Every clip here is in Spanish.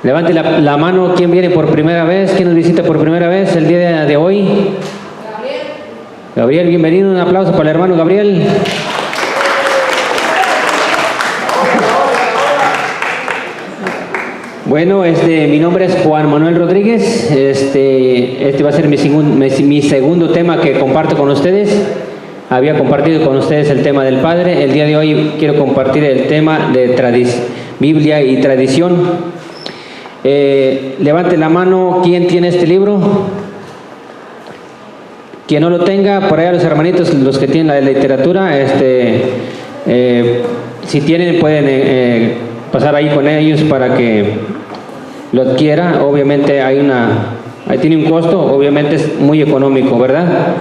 Levante la mano, ¿quién viene por primera vez? ¿Quién nos visita por primera vez el día de hoy? Gabriel, bienvenido, un aplauso para el hermano Gabriel. Bueno, mi nombre es Juan Manuel Rodríguez. Este va a ser mi segundo tema que comparto con ustedes. Había compartido con ustedes el tema del Padre. El día de hoy quiero compartir el tema de Biblia y tradición. Levante la mano, ¿quién tiene este libro? Quien no lo tenga, por allá los hermanitos, los que tienen la literatura, si tienen pueden pasar ahí con ellos para que lo adquiera. Obviamente ahí tiene un costo, obviamente es muy económico, ¿verdad?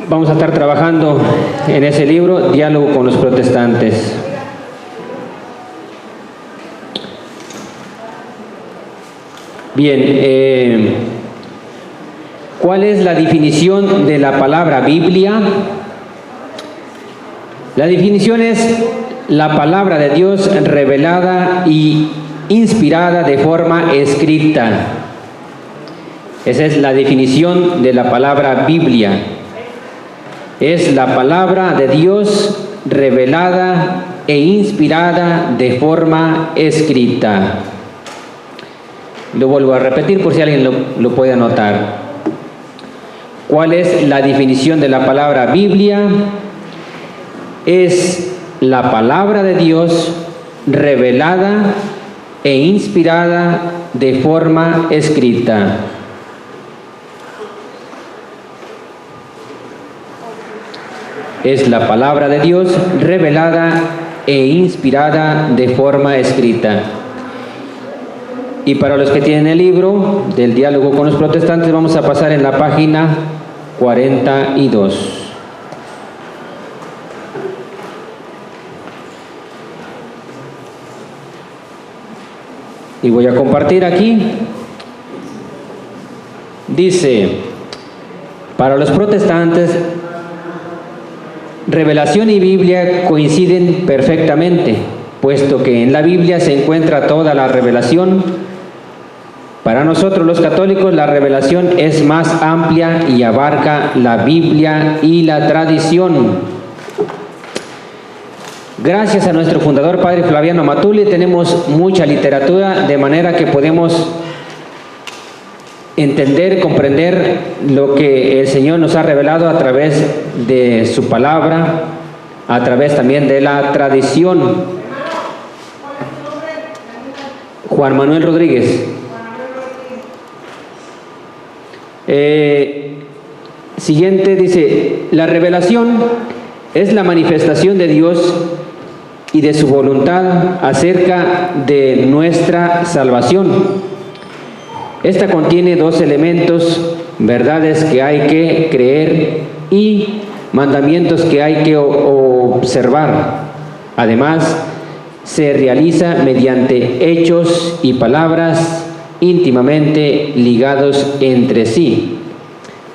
Vamos a estar trabajando en ese libro, Diálogo con los Protestantes. Bien, ¿cuál es la definición de la palabra Biblia? La definición es la palabra de Dios revelada y inspirada de forma escrita. Esa es la definición de la palabra Biblia. Es la palabra de Dios revelada e inspirada de forma escrita. Lo vuelvo a repetir por si alguien lo puede anotar. ¿Cuál es la definición de la palabra Biblia? Es la palabra de Dios revelada e inspirada de forma escrita. Es la palabra de Dios revelada e inspirada de forma escrita. Y para los que tienen el libro del Diálogo con los Protestantes, vamos a pasar en la página 42. Y voy a compartir aquí. Dice, para los protestantes, revelación y Biblia coinciden perfectamente, puesto que en la Biblia se encuentra toda la revelación. Para nosotros los católicos la revelación es más amplia y abarca la Biblia y la tradición. Gracias a nuestro fundador, Padre Flaviano Matuli, tenemos mucha literatura, de manera que podemos entender, comprender lo que el Señor nos ha revelado a través de su palabra, a través también de la tradición. Juan Manuel Rodríguez. Siguiente dice, la revelación es la manifestación de Dios y de su voluntad acerca de nuestra salvación. Esta contiene dos elementos, verdades que hay que creer y mandamientos que hay que observar. Además, se realiza mediante hechos y palabras íntimamente ligados entre sí.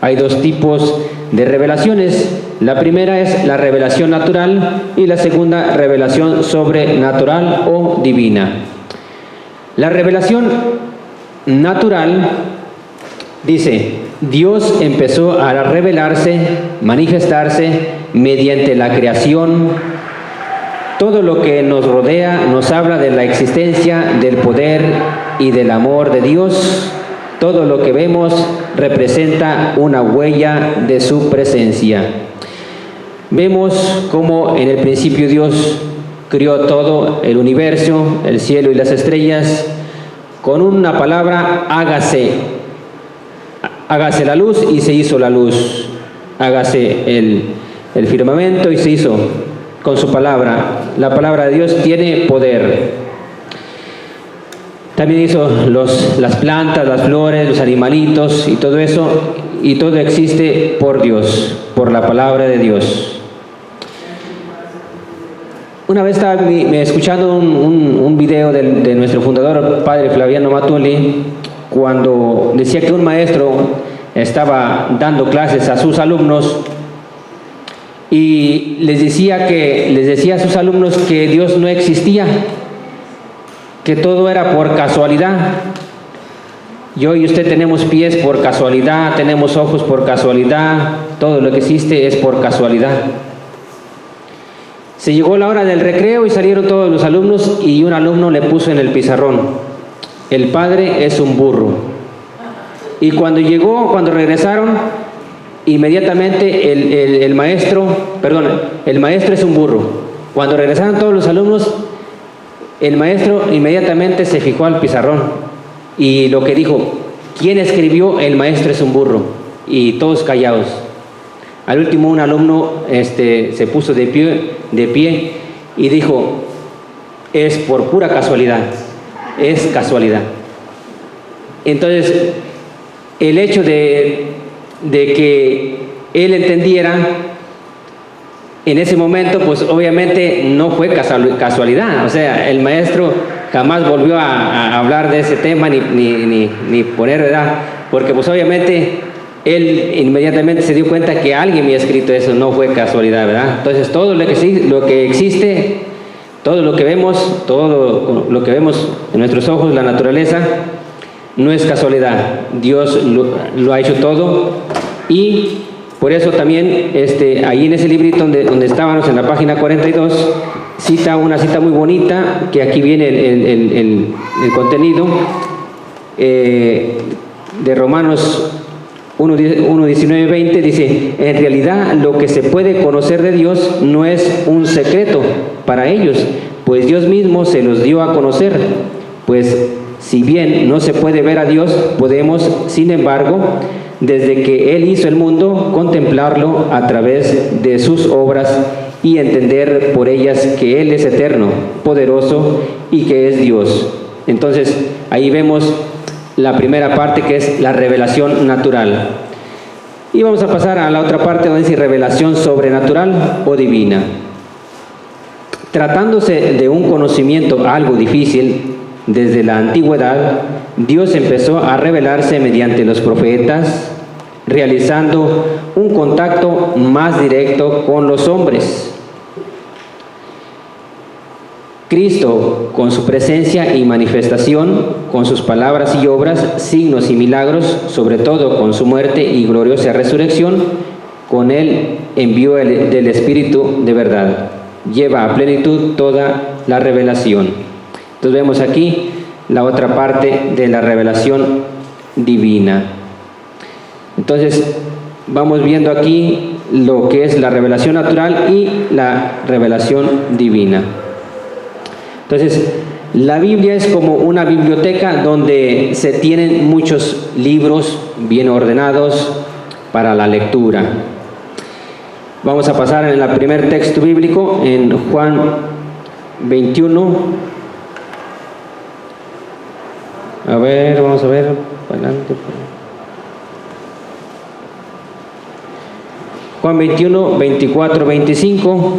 Hay dos tipos de revelaciones. La primera es la revelación natural y la segunda, revelación sobrenatural o divina. La revelación natural dice, Dios empezó a revelarse, manifestarse mediante la creación. Todo lo que nos rodea nos habla de la existencia, del poder y del amor de Dios. Todo lo que vemos representa una huella de su presencia. Vemos cómo en el principio Dios crió todo el universo, el cielo y las estrellas, con una palabra, hágase. Hágase la luz y se hizo la luz. Hágase el firmamento y se hizo con su palabra. La palabra de Dios tiene poder. También hizo las plantas, las flores, los animalitos y todo eso, y todo existe por Dios, por la palabra de Dios. Una vez estaba escuchando un video de nuestro fundador, Padre Flaviano Matuli, cuando decía que un maestro estaba dando clases a sus alumnos y les decía a sus alumnos que Dios no existía, que todo era por casualidad. Yo y usted tenemos pies por casualidad, tenemos ojos por casualidad, todo lo que existe es por casualidad. Se llegó la hora del recreo y salieron todos los alumnos y un alumno le puso en el pizarrón: el padre es un burro. Y cuando regresaron, inmediatamente el maestro es un burro. Cuando regresaron todos los alumnos, el maestro inmediatamente se fijó al pizarrón y lo que dijo: ¿quién escribió el maestro es un burro? Y todos callados. Al último un alumno se puso de pie y dijo: es por pura casualidad, es casualidad. Entonces, el hecho de que él entendiera en ese momento, pues obviamente no fue casualidad. O sea, el maestro jamás volvió a hablar de ese tema ni poner, ¿verdad? Porque pues obviamente él inmediatamente se dio cuenta que alguien había escrito eso, no fue casualidad, ¿verdad? Entonces todo lo que existe, todo lo que vemos en nuestros ojos, la naturaleza, no es casualidad. Dios lo ha hecho todo. Y por eso también ahí en ese librito donde estábamos, en la página 42, cita una cita muy bonita, que aquí viene el contenido de Romanos 1:19-20, dice: en realidad lo que se puede conocer de Dios no es un secreto para ellos, pues Dios mismo se los dio a conocer. Pues si bien no se puede ver a Dios, podemos, sin embargo, desde que Él hizo el mundo, contemplarlo a través de sus obras y entender por ellas que Él es eterno, poderoso y que es Dios. Entonces, ahí vemos la primera parte, que es la revelación natural. Y vamos a pasar a la otra parte, donde dice revelación sobrenatural o divina. Tratándose de un conocimiento algo difícil, desde la antigüedad, Dios empezó a revelarse mediante los profetas, realizando un contacto más directo con los hombres. Cristo, con su presencia y manifestación, con sus palabras y obras, signos y milagros, sobre todo con su muerte y gloriosa resurrección, con Él envió del Espíritu de verdad. Lleva a plenitud toda la revelación. Entonces vemos aquí la otra parte de la revelación divina. Entonces vamos viendo aquí lo que es la revelación natural y la revelación divina. Entonces, la Biblia es como una biblioteca donde se tienen muchos libros bien ordenados para la lectura. Vamos a pasar en el primer texto bíblico, en Juan 21. Vamos a ver, adelante. Juan 21, 24, 25.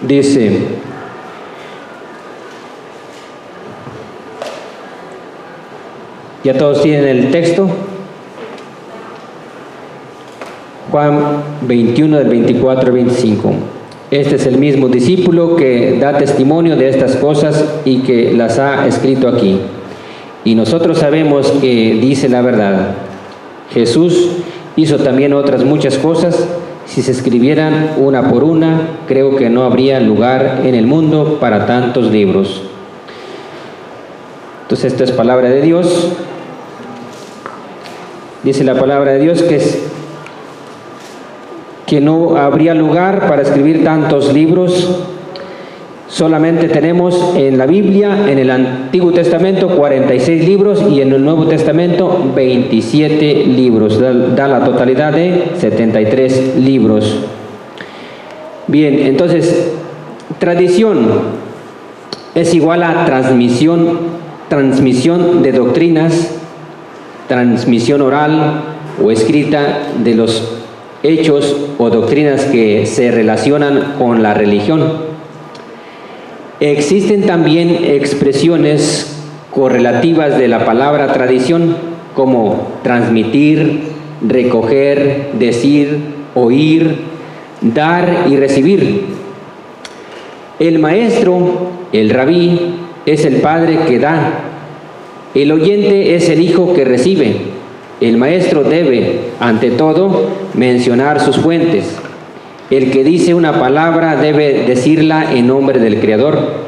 Dice: ¿ya todos tienen el texto? Juan 21 del 24 al 25. Este es el mismo discípulo que da testimonio de estas cosas y que las ha escrito aquí. Y nosotros sabemos que dice la verdad. Jesús hizo también otras muchas cosas. Si se escribieran una por una, creo que no habría lugar en el mundo para tantos libros. Entonces, esta es palabra de Dios. Dice la palabra de Dios que no habría lugar para escribir tantos libros. Solamente tenemos en la Biblia, en el Antiguo Testamento, 46 libros y en el Nuevo Testamento 27 libros. Da la totalidad de 73 libros. Bien, entonces, tradición es igual a transmisión de doctrinas, transmisión oral o escrita de los hechos o doctrinas que se relacionan con la religión. Existen también expresiones correlativas de la palabra tradición, como transmitir, recoger, decir, oír, dar y recibir. El maestro, el rabí, es el padre que da. El oyente es el hijo que recibe. El maestro debe, ante todo, mencionar sus fuentes. El que dice una palabra debe decirla en nombre del Creador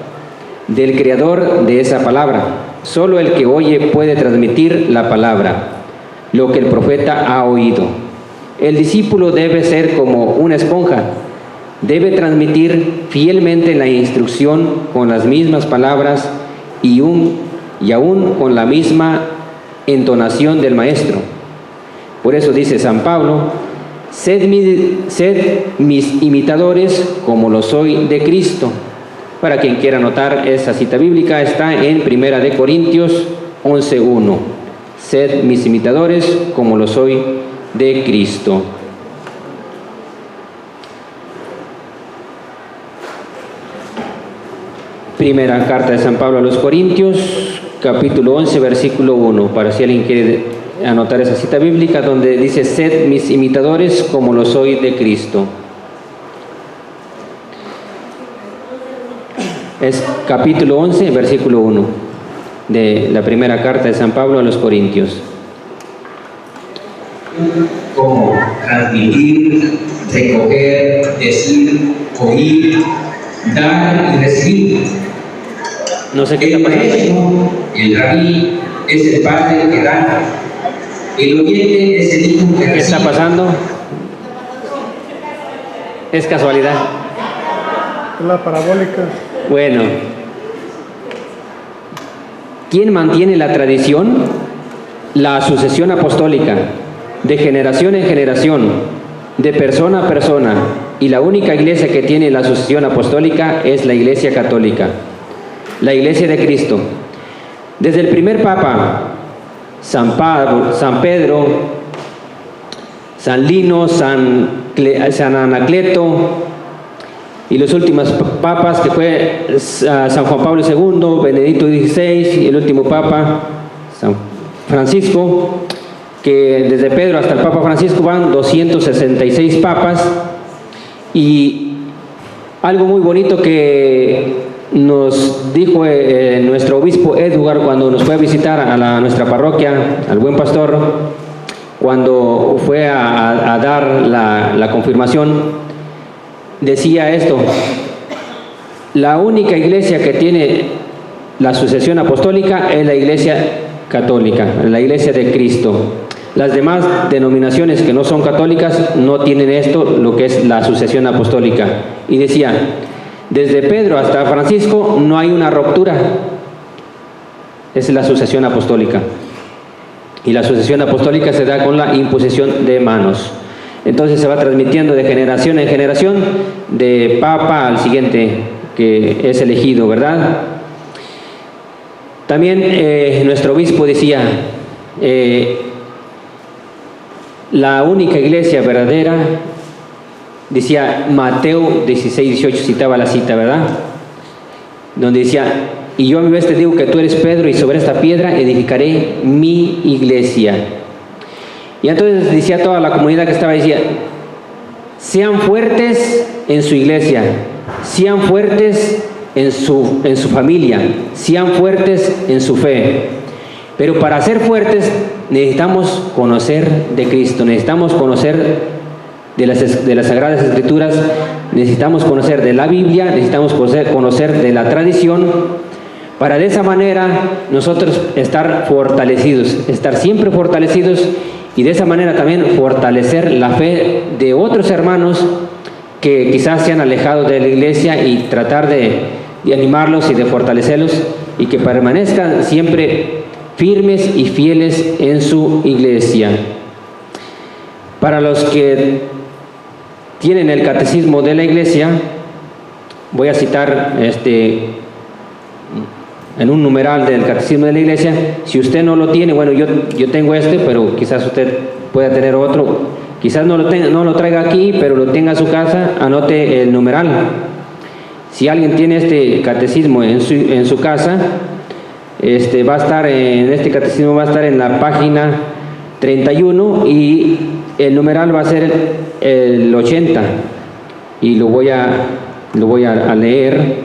de esa palabra. Solo el que oye puede transmitir la palabra, lo que el profeta ha oído. El discípulo debe ser como una esponja. Debe transmitir fielmente la instrucción con las mismas palabras y aún con la misma entonación del maestro. Por eso dice San Pablo: sed mis imitadores como lo soy de Cristo. Para quien quiera anotar esa cita bíblica, está en 1 Corintios 11:1. Sed mis imitadores como lo soy de Cristo. Primera carta de San Pablo a los Corintios, capítulo 11, versículo 1, para si alguien quiere anotar esa cita bíblica, donde dice: sed mis imitadores como lo soy de Cristo. Es capítulo 11, versículo 1, de la primera carta de San Pablo a los Corintios. Como transmitir, recoger, decir, oír, dar y recibir. No sé qué está pasando. El rabí es el padre que da. El oyente es el hijo que recibe. ¿Qué está pasando? ¿Es casualidad? La parabólica. Bueno. ¿Quién mantiene la tradición? La sucesión apostólica, de generación en generación, de persona a persona. Y la única iglesia que tiene la sucesión apostólica es la Iglesia Católica, la Iglesia de Cristo. Desde el primer Papa, San Pedro, San Lino, San Anacleto, y los últimos papas, que fue San Juan Pablo II, Benedicto XVI, y el último Papa, San Francisco, que desde Pedro hasta el Papa Francisco van 266 papas. Y algo muy bonito que nos dijo nuestro obispo Edgar cuando nos fue a visitar a nuestra parroquia, al Buen Pastor, cuando fue a dar la confirmación, decía esto: la única iglesia que tiene la sucesión apostólica es la Iglesia Católica, la Iglesia de Cristo. Las demás denominaciones que no son católicas no tienen esto, lo que es la sucesión apostólica. Y decía, desde Pedro hasta Francisco no hay una ruptura. Es la sucesión apostólica. Y la sucesión apostólica se da con la imposición de manos. Entonces se va transmitiendo de generación en generación, de papa al siguiente que es elegido, ¿verdad? También nuestro obispo decía, la única iglesia verdadera, decía Mateo 16:18, citaba la cita, ¿verdad? Donde decía: y yo a mi vez te digo que tú eres Pedro, y sobre esta piedra edificaré mi iglesia. Y entonces decía toda la comunidad que estaba, decía: sean fuertes en su iglesia, sean fuertes en su familia, sean fuertes en su fe. Pero para ser fuertes necesitamos conocer de Cristo, necesitamos conocer de las Sagradas Escrituras, necesitamos conocer de la Biblia, necesitamos conocer de la tradición, para de esa manera nosotros estar fortalecidos, estar siempre fortalecidos, y de esa manera también fortalecer la fe de otros hermanos que quizás se han alejado de la iglesia, y tratar de animarlos y de fortalecerlos, y que permanezcan siempre firmes y fieles en su iglesia. Para los que tienen el catecismo de la iglesia, voy a citar en un numeral del catecismo de la iglesia. Si usted no lo tiene, bueno, yo tengo pero quizás usted pueda tener otro, Quizás no lo traiga aquí, pero lo tenga en su casa, anote el numeral. Si alguien tiene este catecismo en su casa, va a estar este catecismo va a estar en la página 31 y el numeral va a ser el 80. Y lo voy a leer.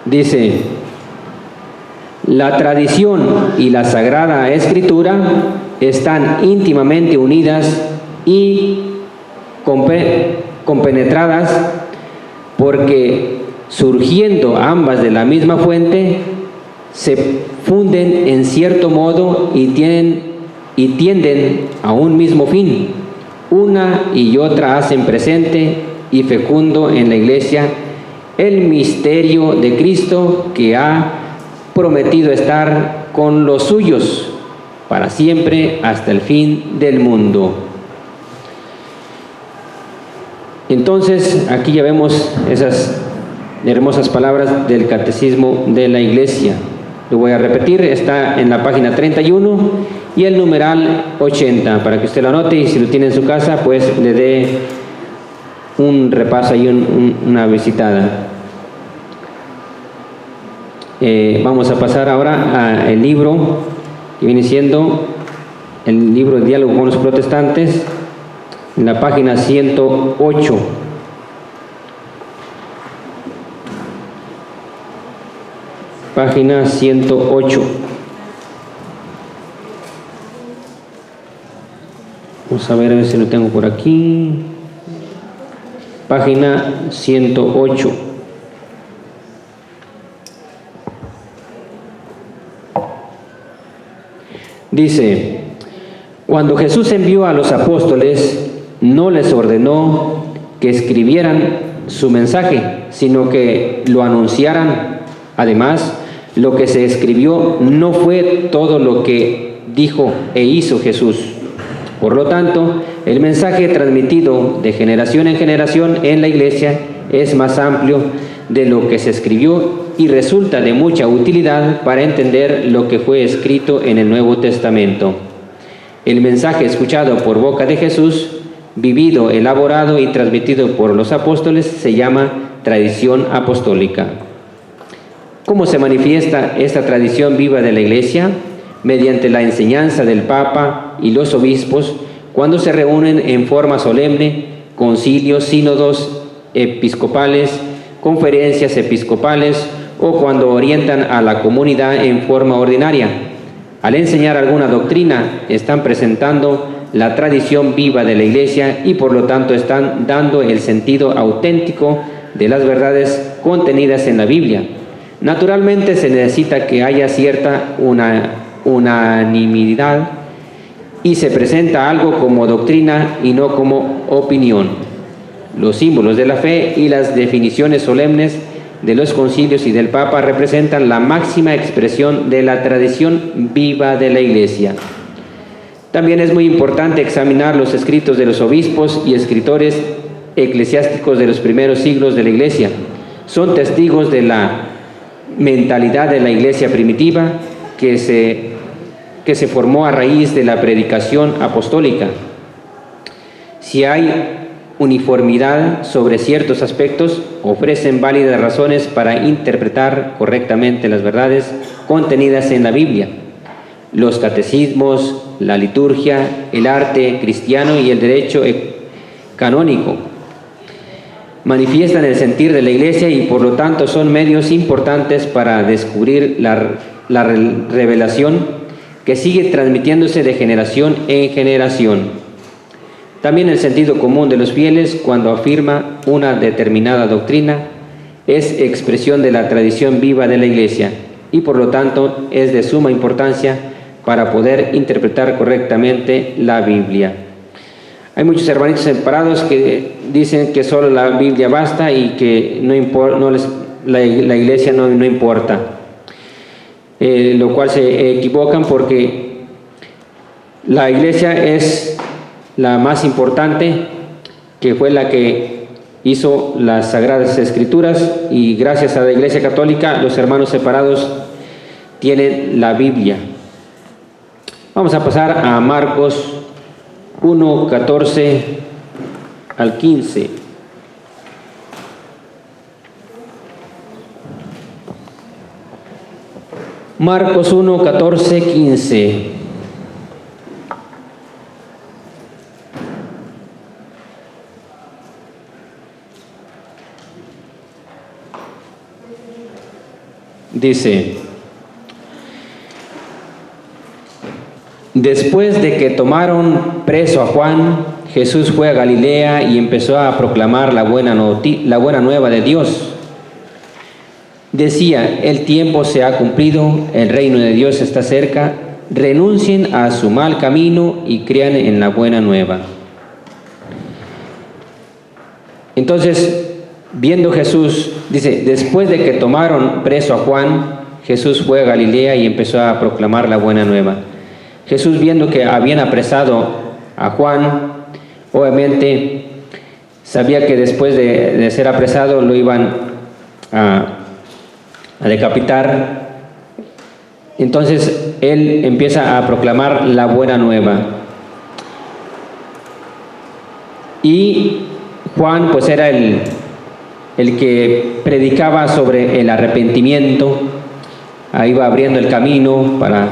Dice: la tradición y la Sagrada Escritura están íntimamente unidas y compenetradas, porque surgiendo ambas de la misma fuente, se funden en cierto modo y tienden a un mismo fin. Una y otra hacen presente y fecundo en la Iglesia el misterio de Cristo, que ha prometido estar con los suyos para siempre hasta el fin del mundo. Entonces, aquí ya vemos esas hermosas palabras del Catecismo de la Iglesia. Lo voy a repetir, está en la página 31 y el numeral 80, para que usted lo anote, y si lo tiene en su casa, pues le dé un repaso y una visitada. Vamos a pasar ahora al libro que viene siendo el libro de Diálogo con los Protestantes, en la página 108. Página 108. Vamos a ver si lo tengo por aquí. Página 108. Dice: cuando Jesús envió a los apóstoles, no les ordenó que escribieran su mensaje, sino que lo anunciaran. Además, lo que se escribió no fue todo lo que dijo e hizo Jesús. Por lo tanto, el mensaje transmitido de generación en generación en la Iglesia es más amplio de lo que se escribió y resulta de mucha utilidad para entender lo que fue escrito en el Nuevo Testamento. El mensaje escuchado por boca de Jesús, vivido, elaborado y transmitido por los apóstoles, se llama tradición apostólica. ¿Cómo se manifiesta esta tradición viva de la Iglesia? Mediante la enseñanza del Papa y los obispos, cuando se reúnen en forma solemne, concilios, sínodos episcopales, conferencias episcopales, o cuando orientan a la comunidad en forma ordinaria. Al enseñar alguna doctrina, están presentando la tradición viva de la Iglesia y por lo tanto están dando el sentido auténtico de las verdades contenidas en la Biblia. Naturalmente se necesita que haya cierta unanimidad y se presenta algo como doctrina y no como opinión. Los símbolos de la fe y las definiciones solemnes de los concilios y del Papa representan la máxima expresión de la tradición viva de la Iglesia. También es muy importante examinar los escritos de los obispos y escritores eclesiásticos de los primeros siglos de la Iglesia. Son testigos de la mentalidad de la Iglesia primitiva que se formó a raíz de la predicación apostólica. Si hay uniformidad sobre ciertos aspectos, ofrecen válidas razones para interpretar correctamente las verdades contenidas en la Biblia. Los catecismos, la liturgia, el arte cristiano y el derecho canónico manifiestan el sentir de la Iglesia y por lo tanto son medios importantes para descubrir la revelación que sigue transmitiéndose de generación en generación. También el sentido común de los fieles, cuando afirma una determinada doctrina, es expresión de la tradición viva de la Iglesia y por lo tanto es de suma importancia para poder interpretar correctamente la Biblia. Hay muchos hermanitos separados que dicen que solo la Biblia basta y que la Iglesia no importa, lo cual se equivocan, porque la Iglesia es la más importante, que fue la que hizo las Sagradas Escrituras, y gracias a la Iglesia Católica los hermanos separados tienen la Biblia. Vamos a pasar a Marcos 1, 14 al 15. Marcos 1, 14, 15. Dice: después de que tomaron preso a Juan, Jesús fue a Galilea y empezó a proclamar la buena nueva de Dios. Decía: el tiempo se ha cumplido, el reino de Dios está cerca, renuncien a su mal camino y crean en la buena nueva. Entonces, viendo Jesús, dice, después de que tomaron preso a Juan, Jesús fue a Galilea y empezó a proclamar la buena nueva. Jesús, viendo que habían apresado a Juan, obviamente sabía que después de ser apresado lo iban a decapitar. Entonces él empieza a proclamar la buena nueva. Y Juan pues era el que predicaba sobre el arrepentimiento. Ahí va abriendo el camino para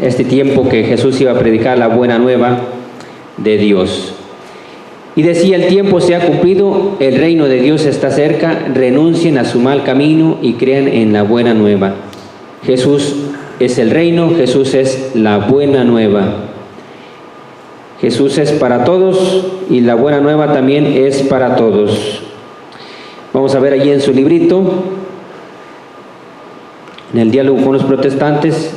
este tiempo que Jesús iba a predicar la buena nueva de Dios. Y decía: el tiempo se ha cumplido, el reino de Dios está cerca, renuncien a su mal camino y crean en la buena nueva. Jesús es el reino, Jesús es la buena nueva. Jesús es para todos y la buena nueva también es para todos. Vamos a ver allí en su librito, en el diálogo con los protestantes,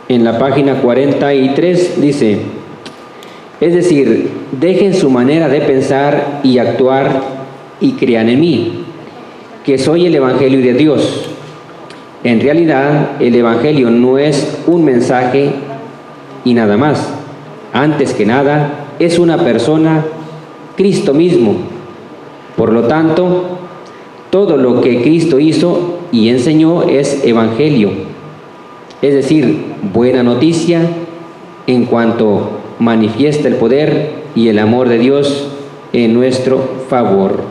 en la página 43 dice: es decir, dejen su manera de pensar y actuar y crean en mí, que soy el Evangelio de Dios. En realidad, el Evangelio no es un mensaje y nada más. Antes que nada, es una persona, Cristo mismo. Por lo tanto, todo lo que Cristo hizo y enseñó es Evangelio. Es decir, buena noticia en cuanto manifiesta el poder y el amor de Dios en nuestro favor.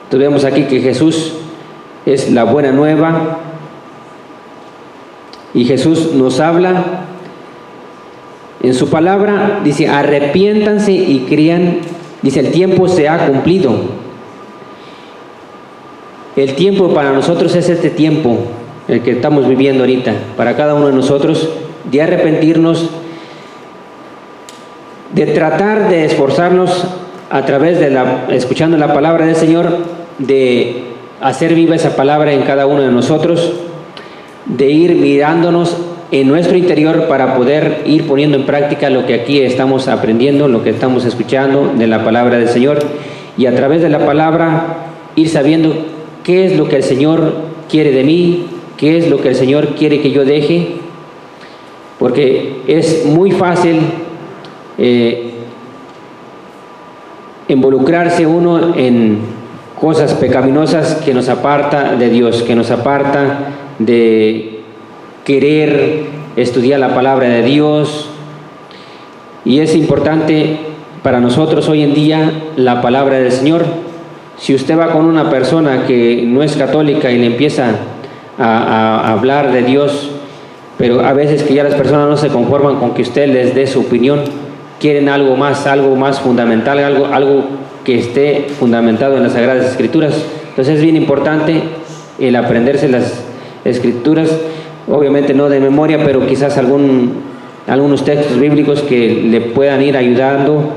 Entonces vemos aquí que Jesús es la buena nueva y Jesús nos habla en su palabra. Dice: arrepiéntanse y crean. Dice: el tiempo se ha cumplido. El tiempo para nosotros es este tiempo, el que estamos viviendo ahorita, para cada uno de nosotros, de arrepentirnos, de tratar de esforzarnos a través de escuchando la palabra del Señor, de hacer viva esa palabra en cada uno de nosotros, de ir mirándonos en nuestro interior para poder ir poniendo en práctica lo que aquí estamos aprendiendo, lo que estamos escuchando de la palabra del Señor, y a través de la palabra ir sabiendo qué es lo que el Señor quiere de mí, qué es lo que el Señor quiere que yo deje, porque es muy fácil involucrarse uno en cosas pecaminosas que nos aparta de Dios, que nos aparta de querer estudiar la palabra de Dios. Y es importante para nosotros hoy en día la palabra del Señor. Si usted va con una persona que no es católica y le empieza a hablar de Dios, pero a veces que ya las personas no se conforman con que usted les dé su opinión, quieren algo más fundamental, algo que esté fundamentado en las Sagradas Escrituras. Entonces es bien importante el aprenderse las Escrituras, obviamente no de memoria, pero quizás algunos textos bíblicos que le puedan ir ayudando,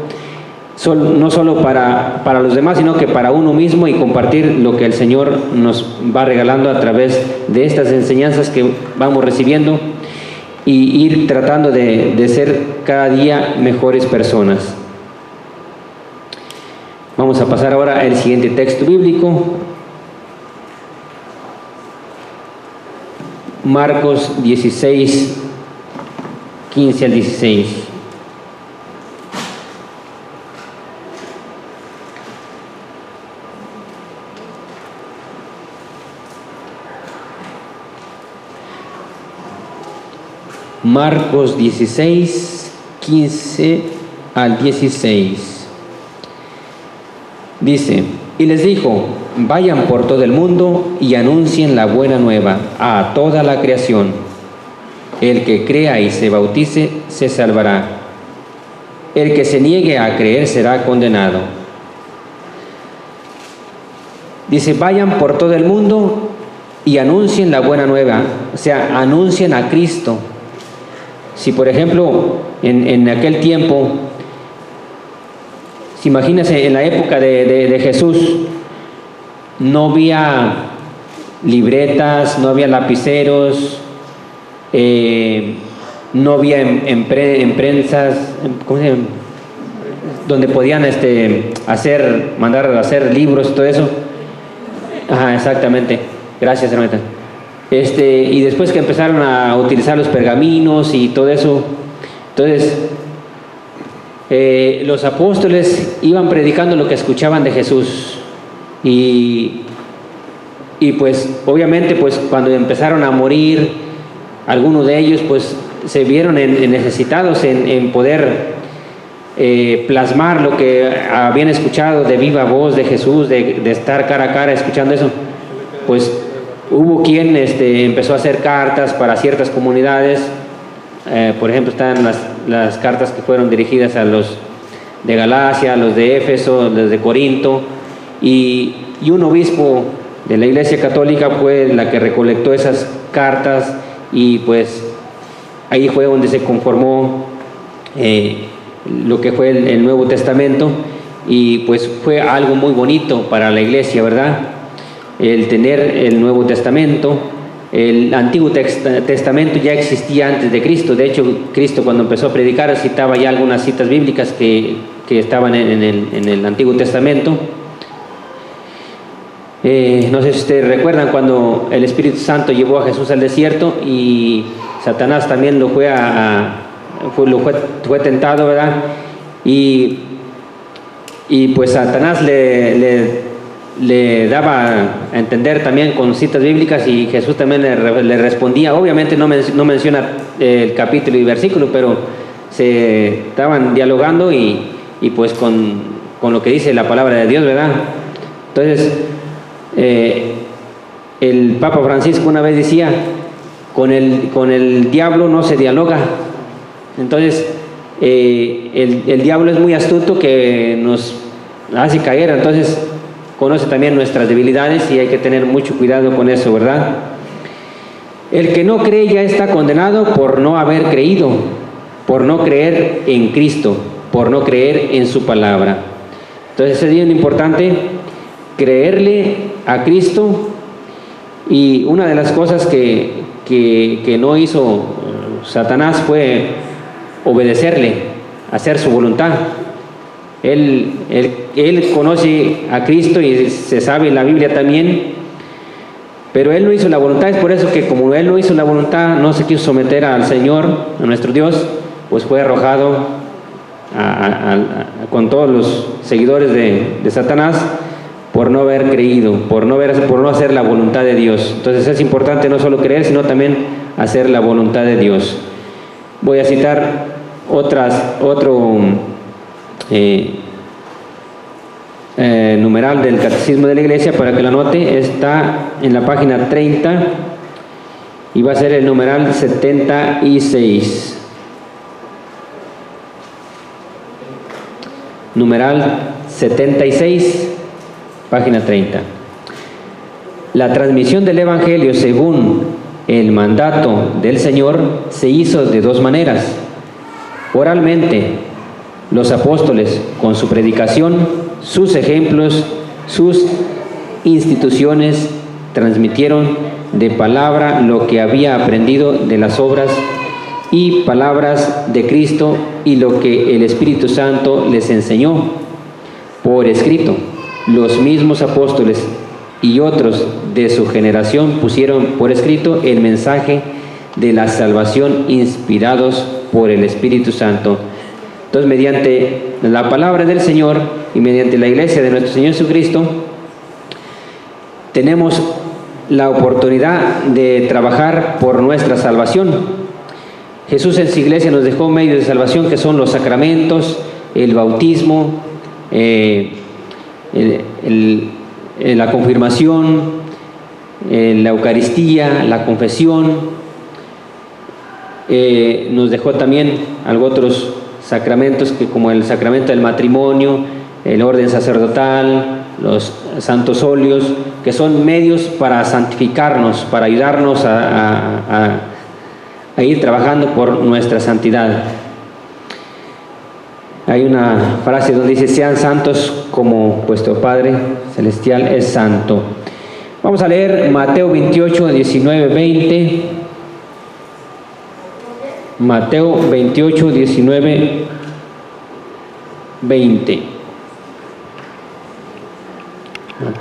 no solo para los demás, sino que para uno mismo, y compartir lo que el Señor nos va regalando a través de estas enseñanzas que vamos recibiendo, y ir tratando de ser cada día mejores personas. Vamos a pasar ahora al siguiente texto bíblico, Marcos 16, 15 al 16. Marcos 16, 15 al 16. Dice, y les dijo, vayan por todo el mundo y anuncien la buena nueva a toda la creación. El que crea y se bautice se salvará. El que se niegue a creer será condenado. Dice, vayan por todo el mundo y anuncien la buena nueva, o sea, anuncien a Cristo. Si por ejemplo en aquel tiempo, si imagínense en la época de Jesús, no había libretas, no había lapiceros, no había imprensas, ¿cómo se llama? Donde podían mandar a hacer libros y todo eso. Ajá, exactamente. Gracias, hermanita. Y después que empezaron a utilizar los pergaminos y todo eso, entonces los apóstoles iban predicando lo que escuchaban de Jesús y pues obviamente pues cuando empezaron a morir algunos de ellos pues se vieron necesitados en poder plasmar lo que habían escuchado de viva voz de Jesús, de estar cara a cara escuchando eso. Pues hubo quien empezó a hacer cartas para ciertas comunidades. Por ejemplo, están las cartas que fueron dirigidas a los de Galacia, a los de Éfeso, los de Corinto, y un obispo de la Iglesia Católica fue la que recolectó esas cartas, y pues ahí fue donde se conformó lo que fue el Nuevo Testamento, y pues fue algo muy bonito para la Iglesia, ¿verdad? El tener el Nuevo Testamento. El Antiguo Testamento ya existía antes de Cristo. De hecho, Cristo cuando empezó a predicar citaba ya algunas citas bíblicas que estaban en el Antiguo Testamento. No sé si ustedes recuerdan cuando el Espíritu Santo llevó a Jesús al desierto y Satanás también lo fue tentado, ¿verdad? Y pues Satanás le daba a entender también con citas bíblicas, y Jesús también le respondía. Obviamente no menciona el capítulo y versículo, pero se estaban dialogando y pues con lo que dice la palabra de Dios, ¿verdad? Entonces el Papa Francisco una vez decía, con el diablo no se dialoga. Entonces el diablo es muy astuto, que nos hace caer. Entonces conoce también nuestras debilidades y hay que tener mucho cuidado con eso, ¿verdad? El que no cree ya está condenado por no haber creído, por no creer en Cristo, por no creer en su palabra. Entonces es bien importante creerle a Cristo, y una de las cosas que no hizo Satanás fue obedecerle, hacer su voluntad. Él conoce a Cristo y se sabe la Biblia también, pero él no hizo la voluntad. Es por eso que como él no hizo la voluntad, no se quiso someter al Señor, a nuestro Dios, pues fue arrojado con todos los seguidores de Satanás por no haber creído, por no hacer la voluntad de Dios. Entonces es importante no solo creer, sino también hacer la voluntad de Dios. Voy a citar otro numeral del Catecismo de la Iglesia para que lo anote. Está en la página 30 y va a ser el numeral 76. Numeral 76, página 30. La transmisión del Evangelio según el mandato del Señor se hizo de dos maneras: oralmente, los apóstoles con su predicación, sus ejemplos, sus instituciones, transmitieron de palabra lo que había aprendido de las obras y palabras de Cristo y lo que el Espíritu Santo les enseñó por escrito. Los mismos apóstoles y otros de su generación pusieron por escrito el mensaje de la salvación inspirados por el Espíritu Santo. Entonces, mediante la palabra del Señor y mediante la iglesia de nuestro Señor Jesucristo, tenemos la oportunidad de trabajar por nuestra salvación. Jesús en su iglesia nos dejó medios de salvación que son los sacramentos, el bautismo, la confirmación, la Eucaristía, la confesión. Nos dejó también otros sacramentos que como el sacramento del matrimonio, el orden sacerdotal, los santos óleos, que son medios para santificarnos, para ayudarnos a ir trabajando por nuestra santidad. Hay una frase donde dice: sean santos como vuestro Padre Celestial es santo. Vamos a leer Mateo 28, 19, 20. Mateo 28, 19, 20. Mateo